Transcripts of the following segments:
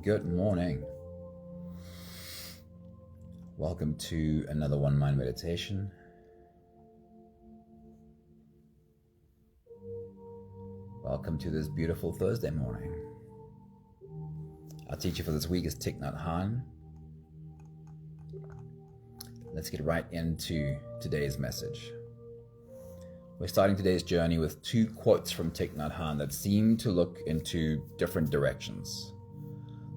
good morning. Welcome to another One Mind meditation. Welcome to this beautiful Thursday morning. Our teacher for this week is Thich Nhat Hanh. Let's get right into today's message. We're starting today's journey with two quotes from Thich Nhat Hanh that seem to look into different directions.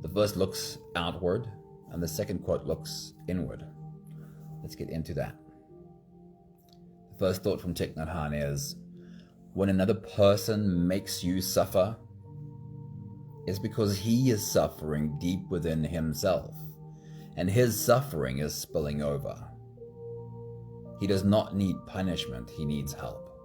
The first looks outward, and the second quote looks inward. Let's get into that. The first thought from Thich Nhat Hanh is, when another person makes you suffer, it's because he is suffering deep within himself, and his suffering is spilling over. He does not need punishment, he needs help.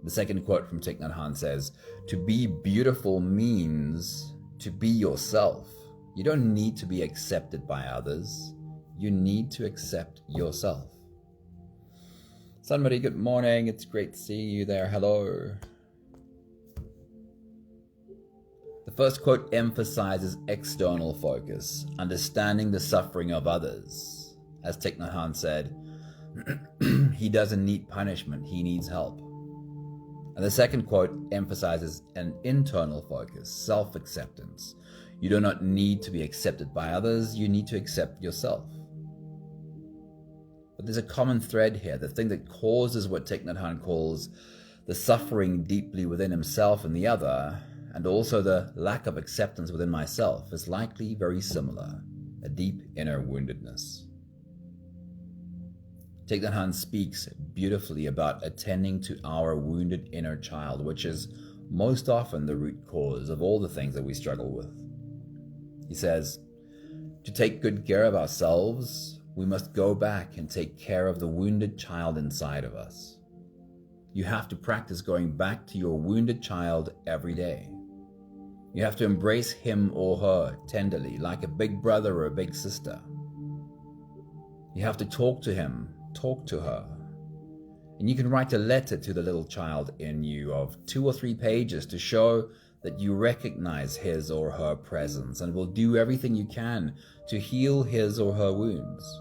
The second quote from Thich Nhat Hanh says, to be beautiful means to be yourself. You don't need to be accepted by others. You need to accept yourself. Somebody, good morning. It's great to see you there. Hello. The first quote emphasizes external focus, understanding the suffering of others. As Thich Nhat Hanh said, he doesn't need punishment, he needs help. And the second quote emphasizes an internal focus, self-acceptance. You do not need to be accepted by others, you need to accept yourself. But there's a common thread here, the thing that causes what Thich Nhat Hanh calls the suffering deeply within himself and the other, and also the lack of acceptance within myself, is likely very similar, a deep inner woundedness. Thich Nhat Hanh speaks beautifully about attending to our wounded inner child, which is most often the root cause of all the things that we struggle with. He says, to take good care of ourselves, we must go back and take care of the wounded child inside of us. You have to practice going back to your wounded child every day. You have to embrace him or her tenderly, like a big brother or a big sister. You have to talk to him, talk to her. And you can write a letter to the little child in you of 2 or 3 pages to show that you recognize his or her presence and will do everything you can to heal his or her wounds.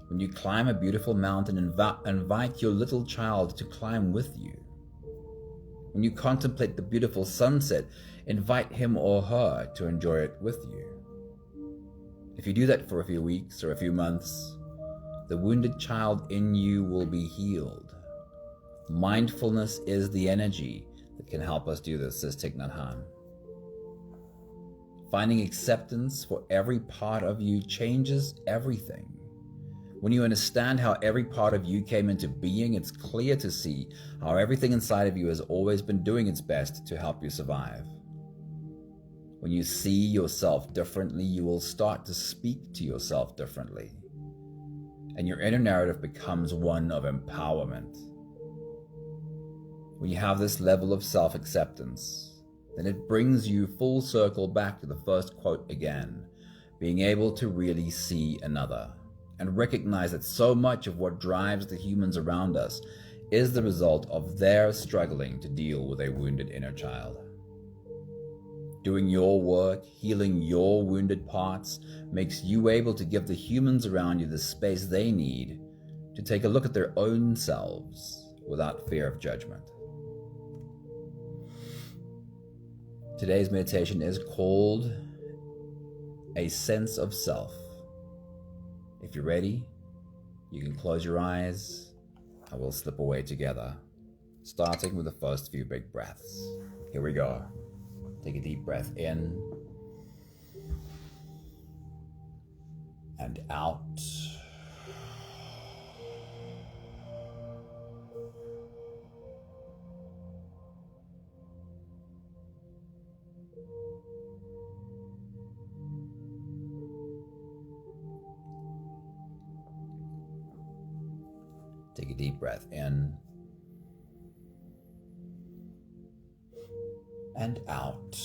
When you climb a beautiful mountain, invite your little child to climb with you. When you contemplate the beautiful sunset, invite him or her to enjoy it with you. If you do that for a few weeks or a few months, the wounded child in you will be healed. Mindfulness is the energy that can help us do this, says Thich Nhat Hanh. Finding acceptance for every part of you changes everything. When you understand how every part of you came into being, it's clear to see how everything inside of you has always been doing its best to help you survive. When you see yourself differently, you will start to speak to yourself differently. And your inner narrative becomes one of empowerment. When you have this level of self-acceptance, then it brings you full circle back to the first quote again, being able to really see another and recognize that so much of what drives the humans around us is the result of their struggling to deal with a wounded inner child. Doing your work, healing your wounded parts, makes you able to give the humans around you the space they need to take a look at their own selves without fear of judgment. Today's meditation is called A Sense of Self. If you're ready, you can close your eyes and we'll slip away together, starting with the first few big breaths. Here we go. Take a deep breath in and out. Take a deep breath in and out.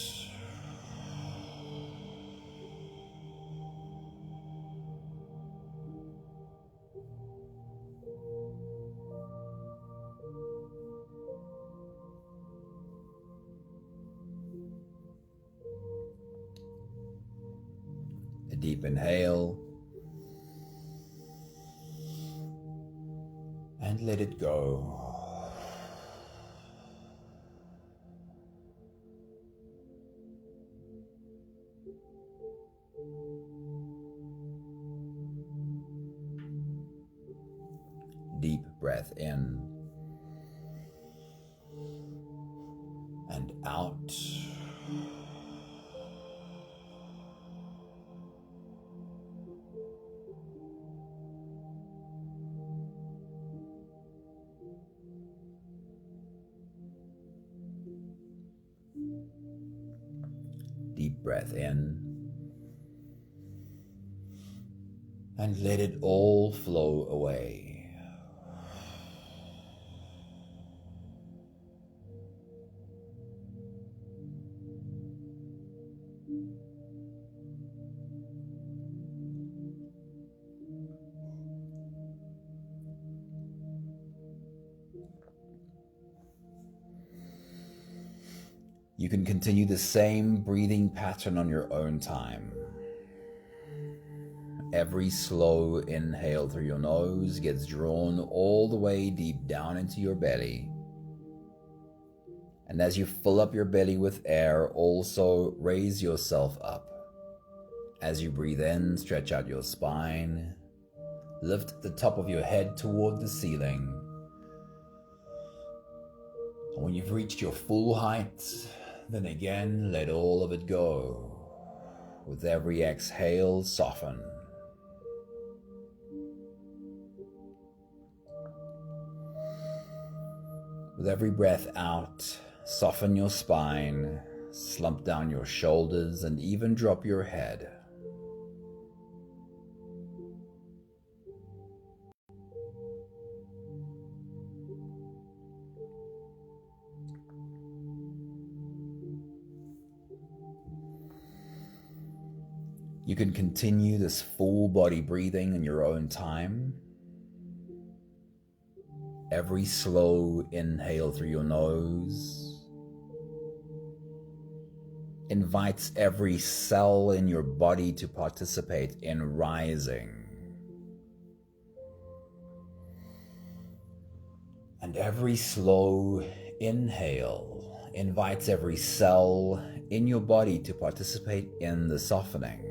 Deep inhale. And let it go. Deep breath in and out. Deep breath in and let it all flow away. You can continue the same breathing pattern on your own time. Every slow inhale through your nose gets drawn all the way deep down into your belly. And as you fill up your belly with air, also raise yourself up. As you breathe in, stretch out your spine. Lift the top of your head toward the ceiling. And when you've reached your full height, then again, let all of it go. With every exhale, soften. With every breath out, soften your spine, slump down your shoulders, and even drop your head. You can continue this full body breathing in your own time. Every slow inhale through your nose invites every cell in your body to participate in rising. And every slow inhale invites every cell in your body to participate in the softening.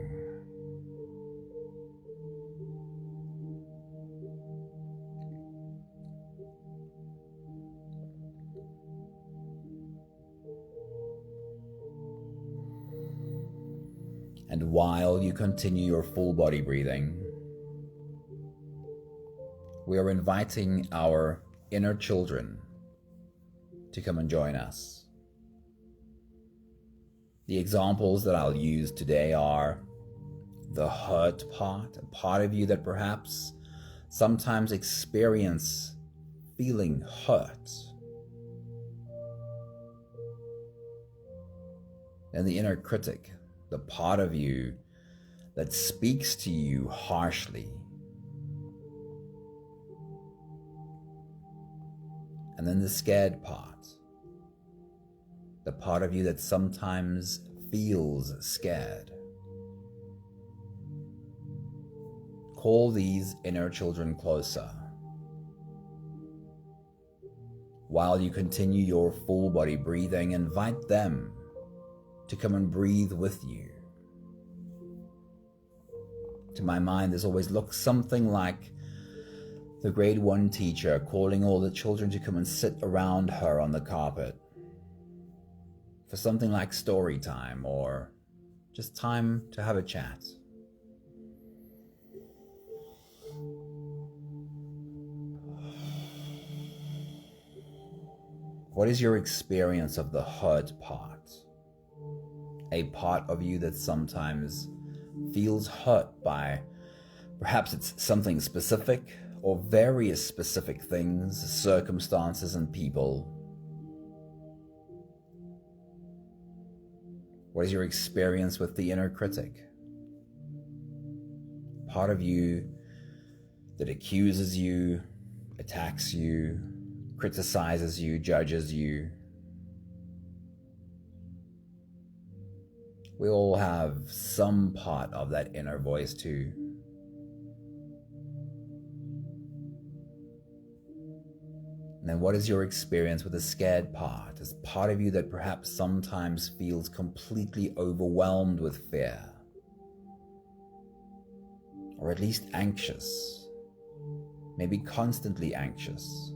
And while you continue your full body breathing, we are inviting our inner children to come and join us. The examples that I'll use today are the hurt part, a part of you that perhaps sometimes experience feeling hurt. And the inner critic, the part of you that speaks to you harshly. And then the scared part, the part of you that sometimes feels scared. Call these inner children closer. While you continue your full body breathing, invite them to come and breathe with you. To my mind, this always looks something like the grade 1 teacher calling all the children to come and sit around her on the carpet for something like story time or just time to have a chat. What is your experience of the hurt part? A part of you that sometimes feels hurt by, perhaps it's something specific or various specific things, circumstances, and people. What is your experience with the inner critic? Part of you that accuses you, attacks you, criticizes you, judges you. We all have some part of that inner voice too. And then what is your experience with the scared part? This part of you that perhaps sometimes feels completely overwhelmed with fear, or at least anxious, maybe constantly anxious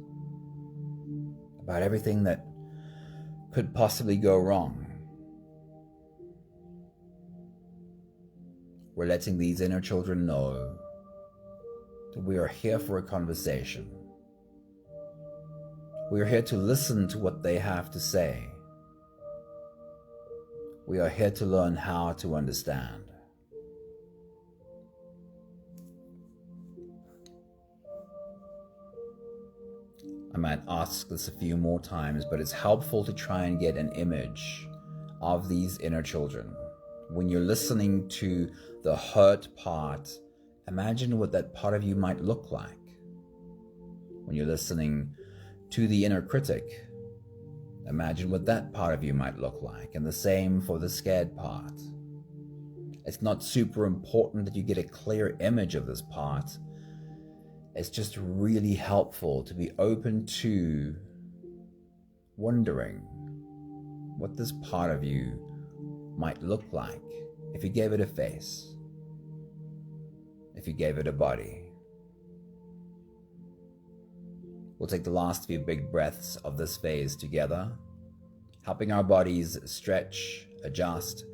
about everything that could possibly go wrong. We're letting these inner children know that we are here for a conversation. We are here to listen to what they have to say. We are here to learn how to understand. I might ask this a few more times, but it's helpful to try and get an image of these inner children. When you're listening to the hurt part, imagine what that part of you might look like. When you're listening to the inner critic, imagine what that part of you might look like, and the same for the scared part. It's not super important that you get a clear image of this part. It's just really helpful to be open to wondering what this part of you might look like if you gave it a face, if you gave it a body. We'll take the last few big breaths of this phase together, helping our bodies stretch, adjust,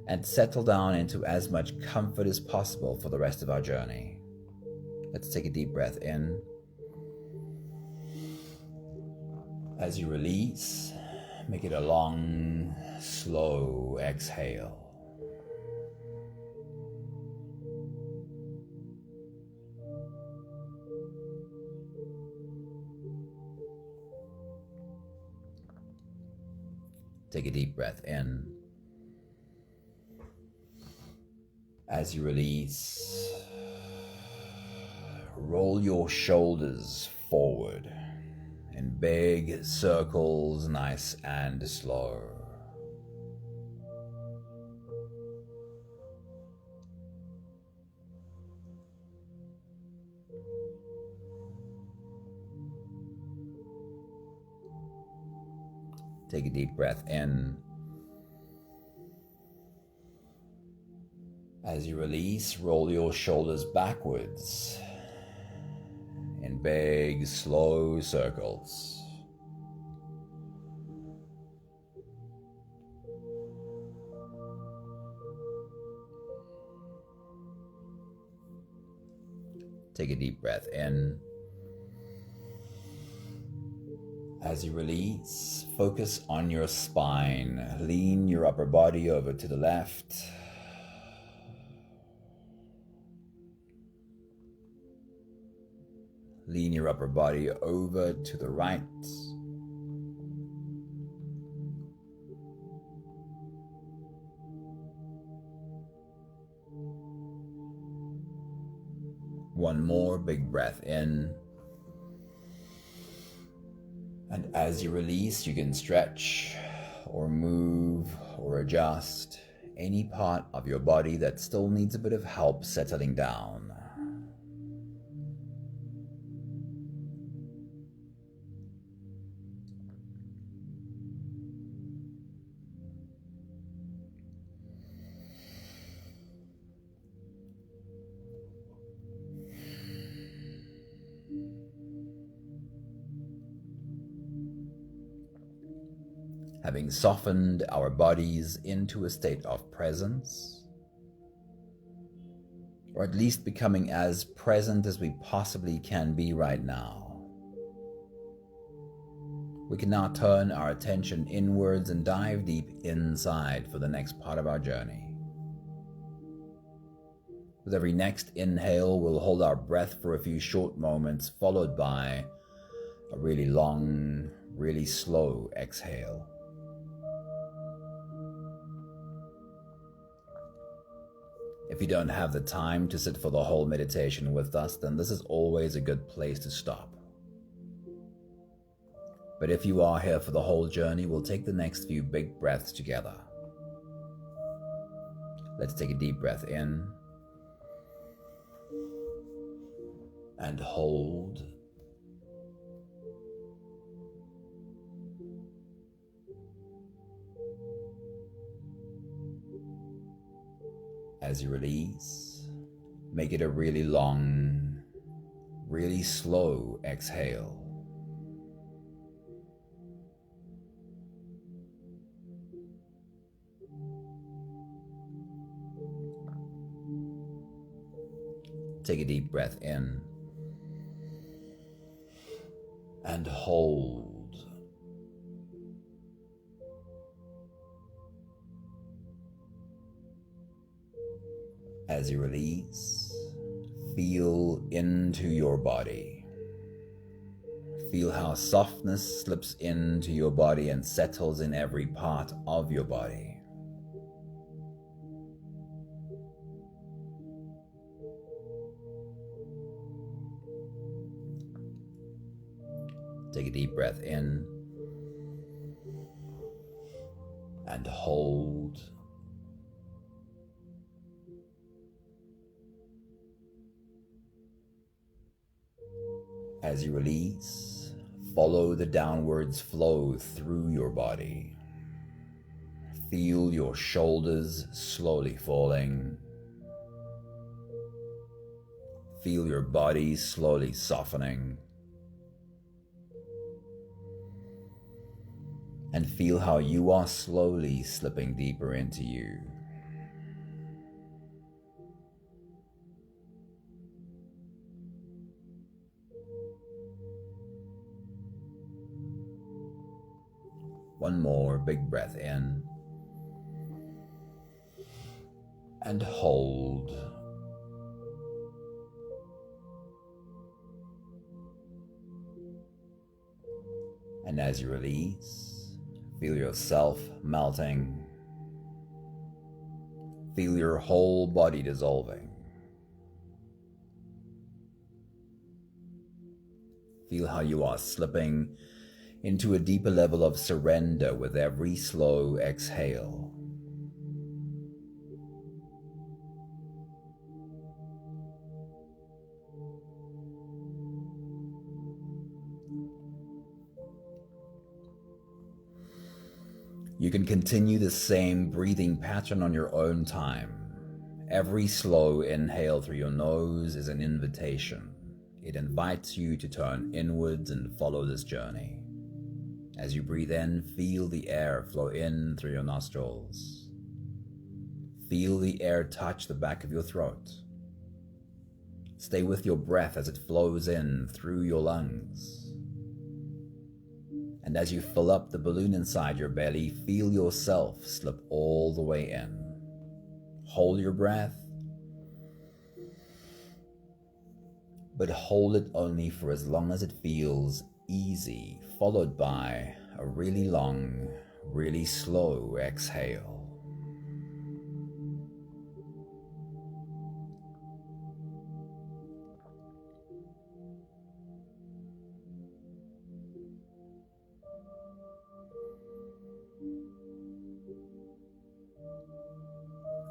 and settle down into as much comfort as possible for the rest of our journey. Let's take a deep breath in. As you release, make it a long, slow exhale. Take a deep breath in. As you release, roll your shoulders forward in big circles, nice and slow. Take a deep breath in. As you release, roll your shoulders backwards in big, slow circles. Take a deep breath in. As you release, focus on your spine. Lean your upper body over to the left. Lean your upper body over to the right. One more big breath in. And as you release, you can stretch or move or adjust any part of your body that still needs a bit of help settling down. Having softened our bodies into a state of presence, or at least becoming as present as we possibly can be right now, we can now turn our attention inwards and dive deep inside for the next part of our journey. With every next inhale, we'll hold our breath for a few short moments, followed by a really long, really slow exhale. If you don't have the time to sit for the whole meditation with us, then this is always a good place to stop. But if you are here for the whole journey, we'll take the next few big breaths together. Let's take a deep breath in and hold. As you release, make it a really long, really slow exhale. Take a deep breath in and hold. As you release, feel into your body. Feel how softness slips into your body and settles in every part of your body. Take a deep breath in and hold. As you release, follow the downwards flow through your body. Feel your shoulders slowly falling. Feel your body slowly softening. And feel how you are slowly slipping deeper into you. One more big breath in and hold. And as you release, feel yourself melting. Feel your whole body dissolving. Feel how you are slipping into a deeper level of surrender with every slow exhale. You can continue the same breathing pattern on your own time. Every slow inhale through your nose is an invitation. It invites you to turn inwards and follow this journey. As you breathe in, feel the air flow in through your nostrils. Feel the air touch the back of your throat. Stay with your breath as it flows in through your lungs. And as you fill up the balloon inside your belly, feel yourself slip all the way in. Hold your breath, but hold it only for as long as it feels easy, followed by a really long, really slow exhale.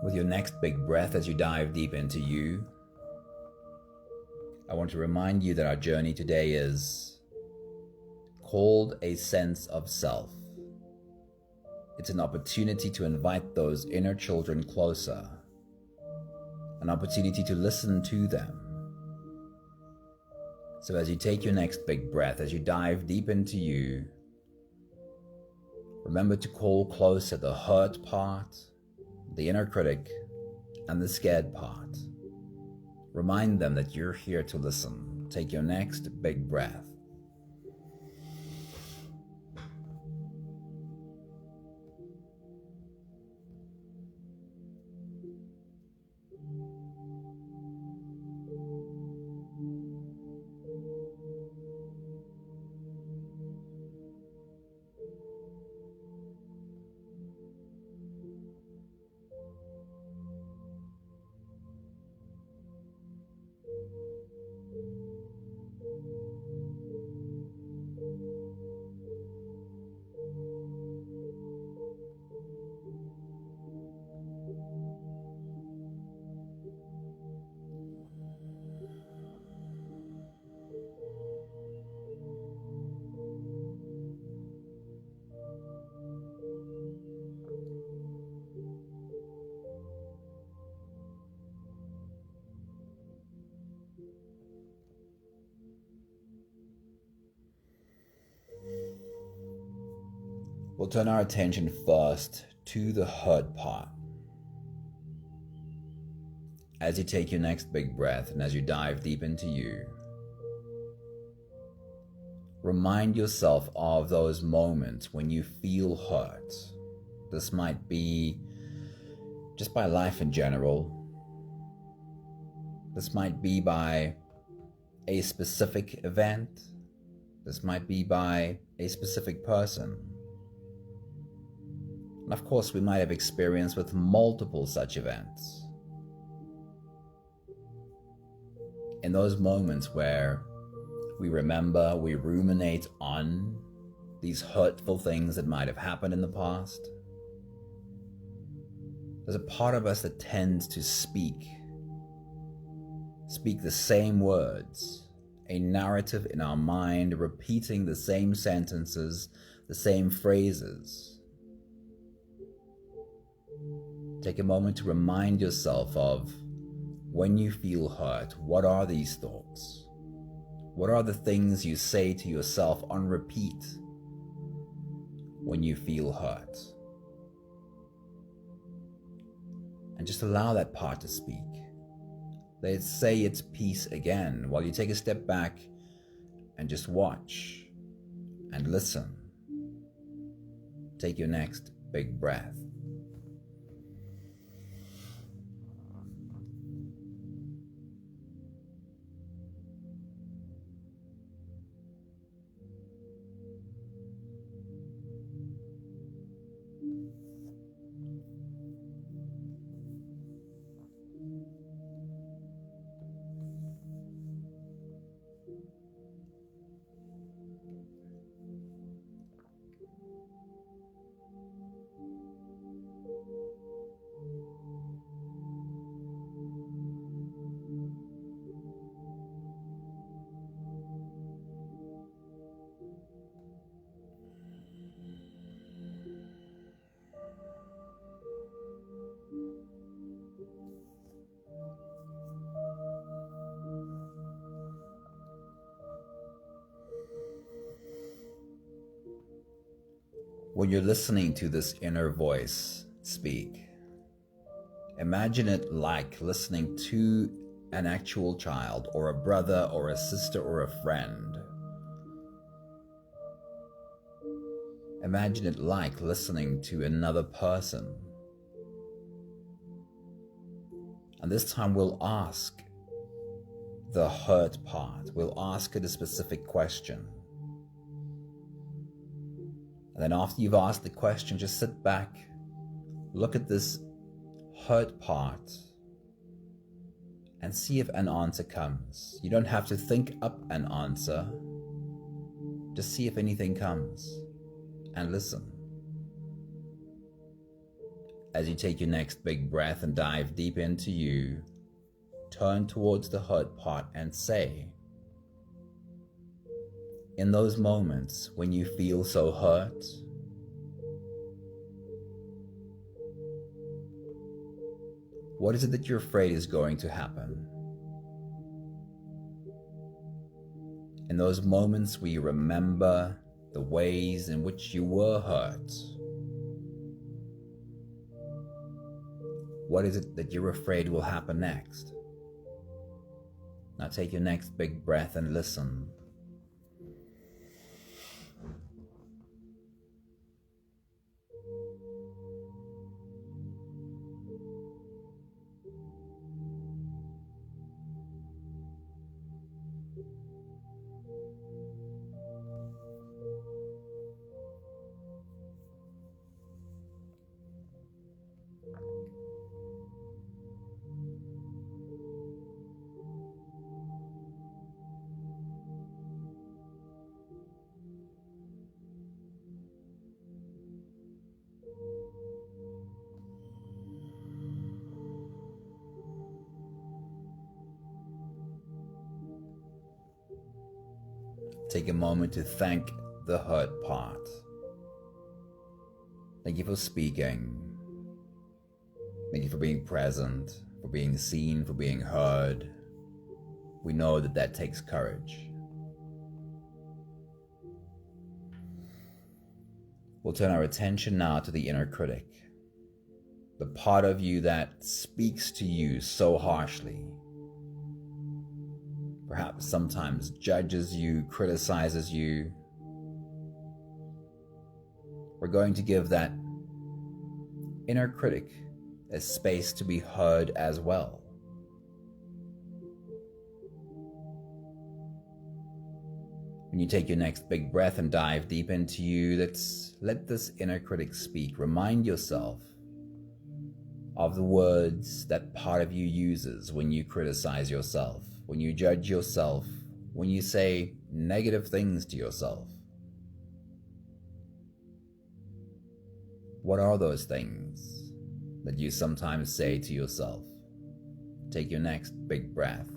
With your next big breath as you dive deep into you, I want to remind you that our journey today is called a sense of self. It's an opportunity to invite those inner children closer, an opportunity to listen to them. So as you take your next big breath, as you dive deep into you, remember to call closer the hurt part, the inner critic, and the scared part. Remind them that you're here to listen. Take your next big breath. We'll turn our attention first to the hurt part. As you take your next big breath and as you dive deep into you, remind yourself of those moments when you feel hurt. This might be just by life in general. This might be by a specific event. This might be by a specific person. And of course, we might have experience with multiple such events. In those moments where we remember, we ruminate on these hurtful things that might have happened in the past, there's a part of us that tends to speak the same words, a narrative in our mind, repeating the same sentences, the same phrases. Take a moment to remind yourself of when you feel hurt, what are these thoughts? What are the things you say to yourself on repeat when you feel hurt? And just allow that part to speak. Let it say its piece again while you take a step back and just watch and listen. Take your next big breath. When you're listening to this inner voice speak, imagine it like listening to an actual child or a brother or a sister or a friend. Imagine it like listening to another person. And this time we'll ask the hurt part. We'll ask it a specific question. And then after you've asked the question, just sit back, look at this hurt part, and see if an answer comes. You don't have to think up an answer. Just see if anything comes, and listen. As you take your next big breath and dive deep into you, turn towards the hurt part and say, in those moments when you feel so hurt, what is it that you're afraid is going to happen? In those moments where you remember the ways in which you were hurt, what is it that you're afraid will happen next? Now take your next big breath and listen. Take a moment to thank the hurt part. Thank you for speaking. Thank you for being present, for being seen, for being heard. We know that that takes courage. We'll turn our attention now to the inner critic, the part of you that speaks to you so harshly, perhaps sometimes judges you, criticizes you. We're going to give that inner critic a space to be heard as well. When you take your next big breath and dive deep into you, let this inner critic speak. Remind yourself of the words that part of you uses when you criticize yourself, when you judge yourself, when you say negative things to yourself. What are those things that you sometimes say to yourself? Take your next big breath.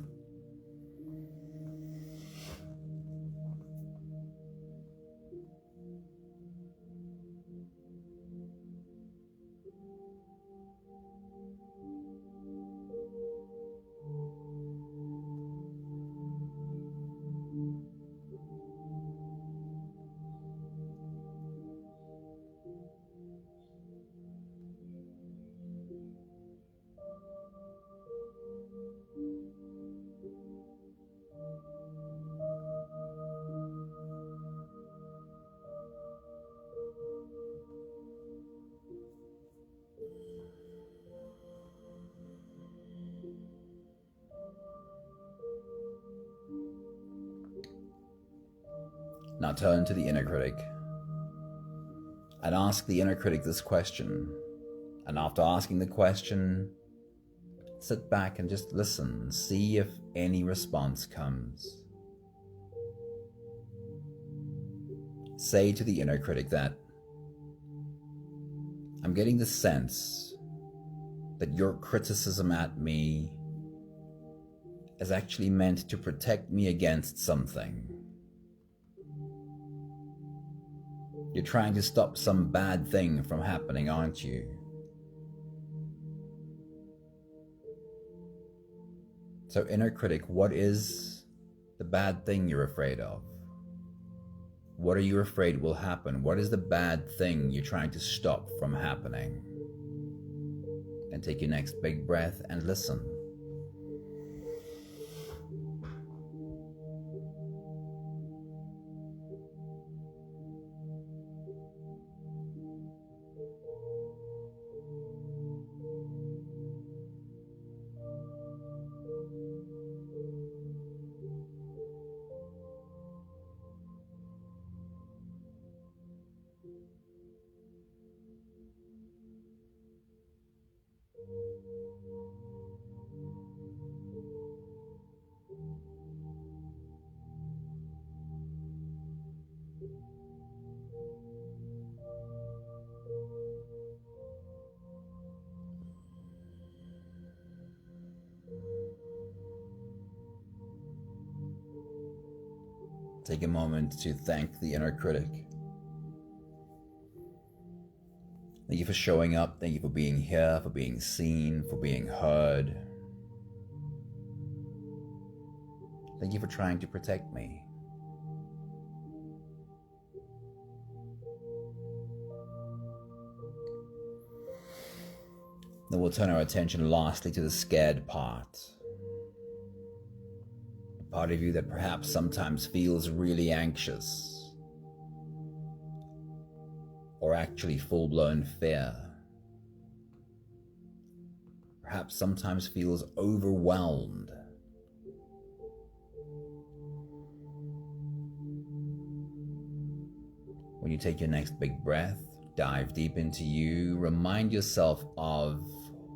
Now turn to the inner critic and ask the inner critic this question. And after asking the question, sit back and just listen. See if any response comes. Say to the inner critic that, I'm getting the sense that your criticism at me is actually meant to protect me against something. You're trying to stop some bad thing from happening, aren't you? So, inner critic, what is the bad thing you're afraid of? What are you afraid will happen? What is the bad thing you're trying to stop from happening? And take your next big breath and listen. Take a moment to thank the inner critic. Thank you for showing up. Thank you for being here, for being seen, for being heard. Thank you for trying to protect me. Then we'll turn our attention lastly to the scared part. The part of you that perhaps sometimes feels really anxious, or actually full-blown fear. Perhaps sometimes feels overwhelmed. When you take your next big breath, dive deep into you, remind yourself of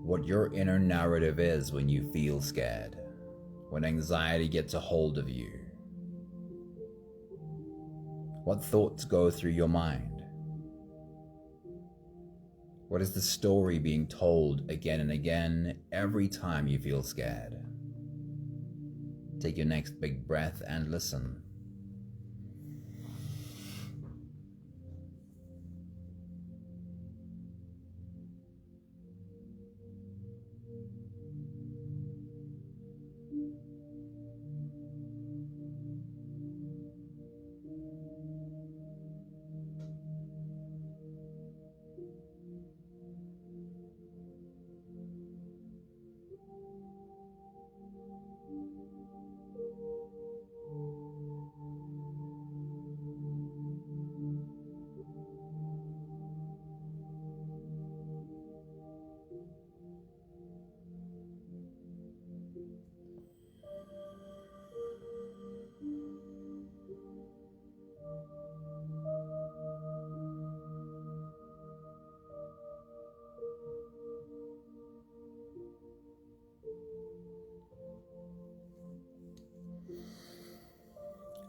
what your inner narrative is when you feel scared, when anxiety gets a hold of you. What thoughts go through your mind? What is the story being told again and again every time you feel scared? Take your next big breath and listen.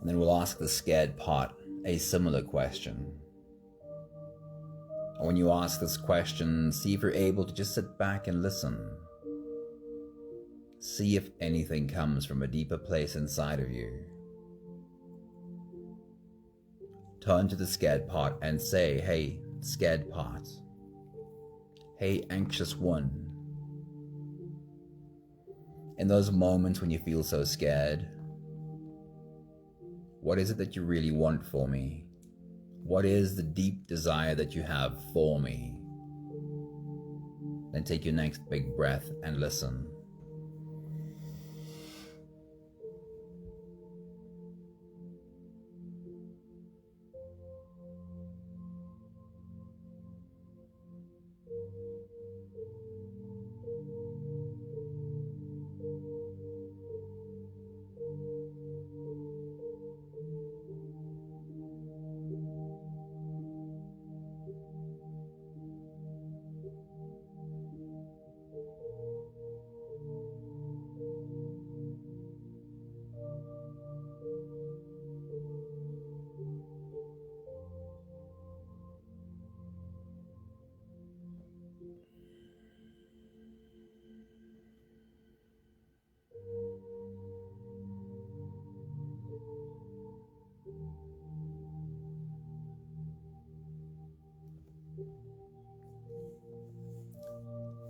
And then we'll ask the scared part a similar question. And when you ask this question, see if you're able to just sit back and listen. See if anything comes from a deeper place inside of you. Turn to the scared part and say, "Hey, scared part. Hey, anxious one. In those moments when you feel so scared, what is it that you really want for me? What is the deep desire that you have for me?" Then take your next big breath and listen.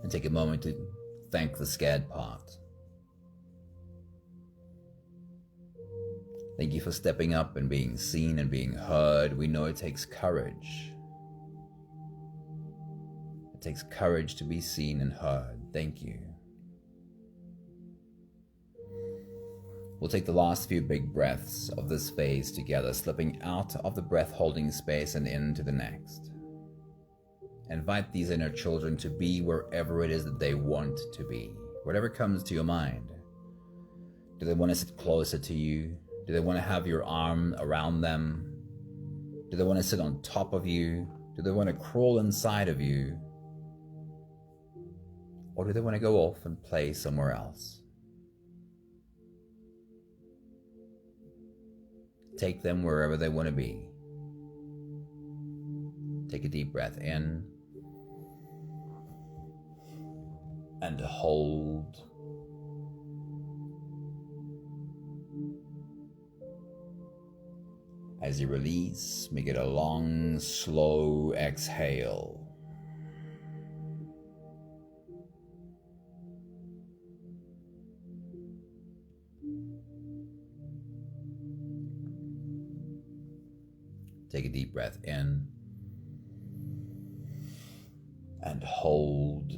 And take a moment to thank the scared part. Thank you for stepping up and being seen and being heard. We know it takes courage. It takes courage to be seen and heard. Thank you. We'll take the last few big breaths of this phase together, slipping out of the breath-holding space and into the next. Invite these inner children to be wherever it is that they want to be, whatever comes to your mind. Do they want to sit closer to you? Do they want to have your arm around them? Do they want to sit on top of you? Do they want to crawl inside of you? Or do they want to go off and play somewhere else? Take them wherever they want to be. Take a deep breath in and hold. As you release, make it a long, slow exhale. Take a deep breath in and hold.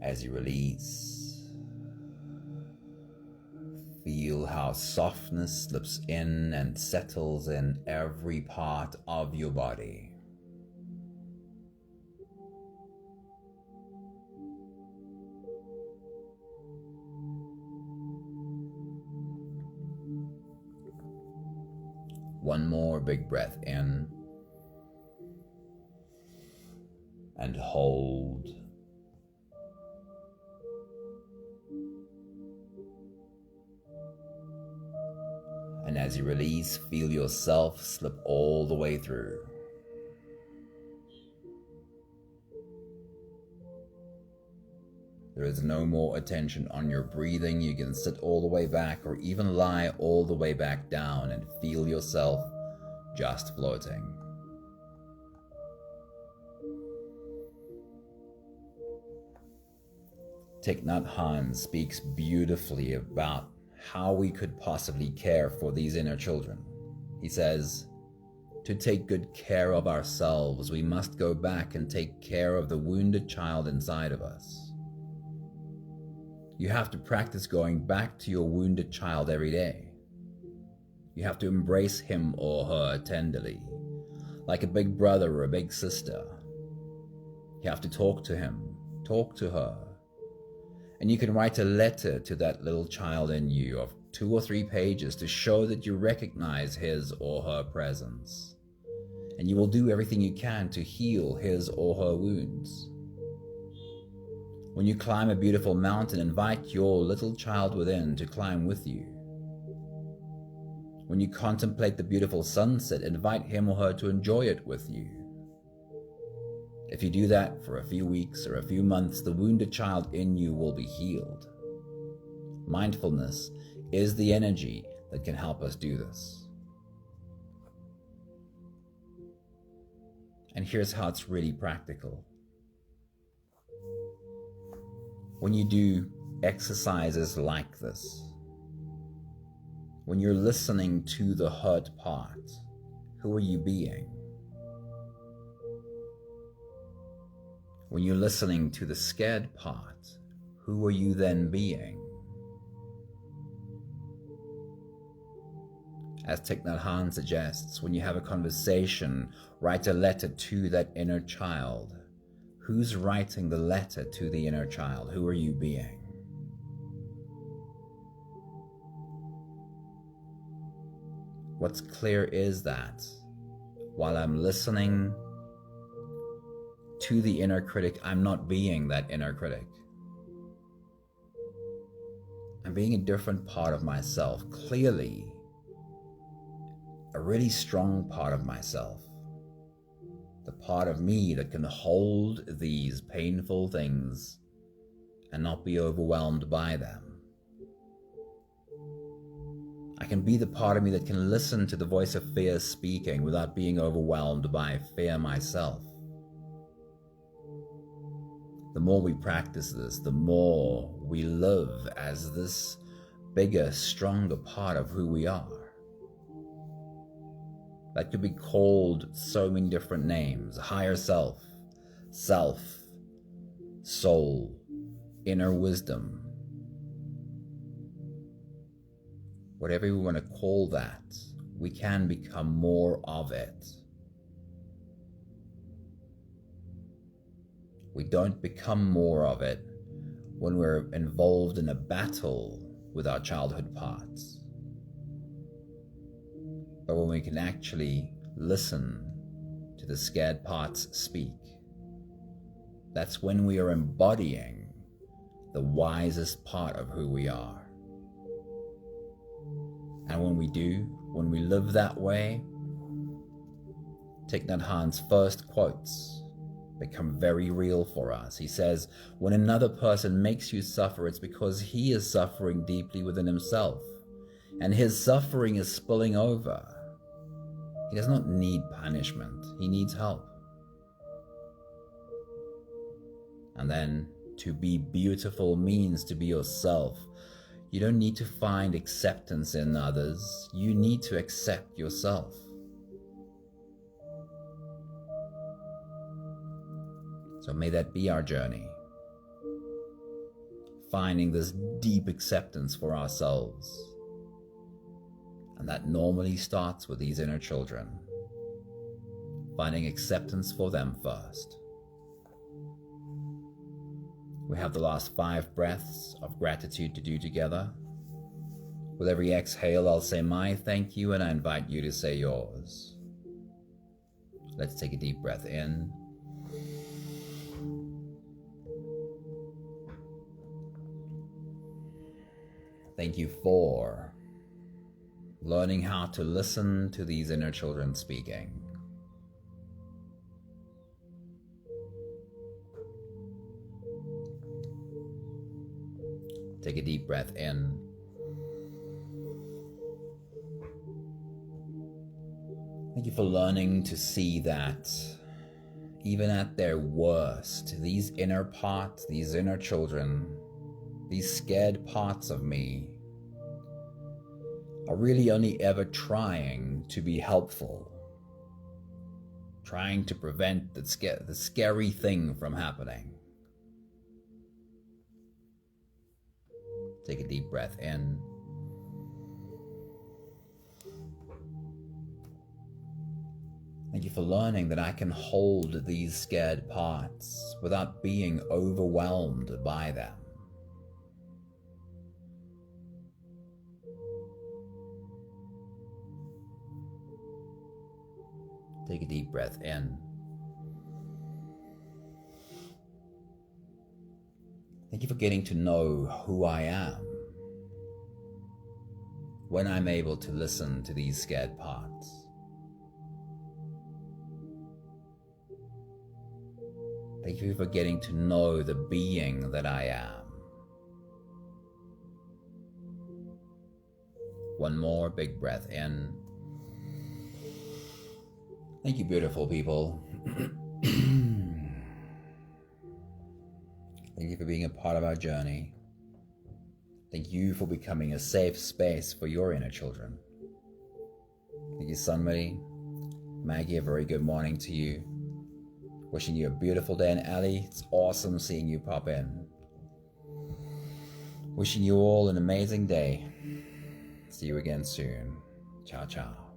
As you release, feel how softness slips in and settles in every part of your body. One more big breath in and hold. And as you release, feel yourself slip all the way through. There is no more attention on your breathing. You can sit all the way back or even lie all the way back down and feel yourself just floating. Thich Nhat Hanh speaks beautifully about how we could possibly care for these inner children. He says, to take good care of ourselves, we must go back and take care of the wounded child inside of us. You have to practice going back to your wounded child every day. You have to embrace him or her tenderly, like a big brother or a big sister. You have to talk to him, talk to her. And you can write a letter to that little child in you of 2 or 3 pages to show that you recognize his or her presence. And you will do everything you can to heal his or her wounds. When you climb a beautiful mountain, invite your little child within to climb with you. When you contemplate the beautiful sunset, invite him or her to enjoy it with you. If you do that for a few weeks or a few months, the wounded child in you will be healed. Mindfulness is the energy that can help us do this. And here's how it's really practical. When you do exercises like this, when you're listening to the hurt part, who are you being? When you're listening to the scared part, who are you then being? As Thich Nhat Hanh suggests, when you have a conversation, write a letter to that inner child. Who's writing the letter to the inner child? Who are you being? What's clear is that while I'm listening to the inner critic, I'm not being that inner critic. I'm being a different part of myself, clearly a really strong part of myself. The part of me that can hold these painful things and not be overwhelmed by them. I can be the part of me that can listen to the voice of fear speaking without being overwhelmed by fear myself. The more we practice this, the more we live as this bigger, stronger part of who we are. That could be called so many different names: higher self, self, soul, inner wisdom. Whatever we want to call that, we can become more of it. We don't become more of it when we're involved in a battle with our childhood parts. But when we can actually listen to the scared parts speak, that's when we are embodying the wisest part of who we are. And when we do, when we live that way, Thich Nhat Hanh's first quotes become very real for us. He says, when another person makes you suffer, it's because he is suffering deeply within himself, and his suffering is spilling over. He does not need punishment, he needs help. And then, to be beautiful means to be yourself. You don't need to find acceptance in others, you need to accept yourself. So may that be our journey, finding this deep acceptance for ourselves. And that normally starts with these inner children, finding acceptance for them first. We have the last 5 breaths of gratitude to do together. With every exhale, I'll say my thank you, and I invite you to say yours. Let's take a deep breath in. Thank you for learning how to listen to these inner children speaking. Take a deep breath in. Thank you for learning to see that even at their worst, these inner parts, these inner children, these scared parts of me are really only ever trying to be helpful, trying to prevent the scary thing from happening. Take a deep breath in. Thank you for learning that I can hold these scared parts without being overwhelmed by them. Take a deep breath in. Thank you for getting to know who I am when I'm able to listen to these scared parts. Thank you for getting to know the being that I am. One more big breath in. Thank you, beautiful people. Thank you for being a part of our journey. Thank you for becoming a safe space for your inner children. Thank you, Sunmari. Maggie, a very good morning to you. Wishing you a beautiful day. And Ali, it's awesome seeing you pop in. Wishing you all an amazing day. See you again soon. Ciao, ciao.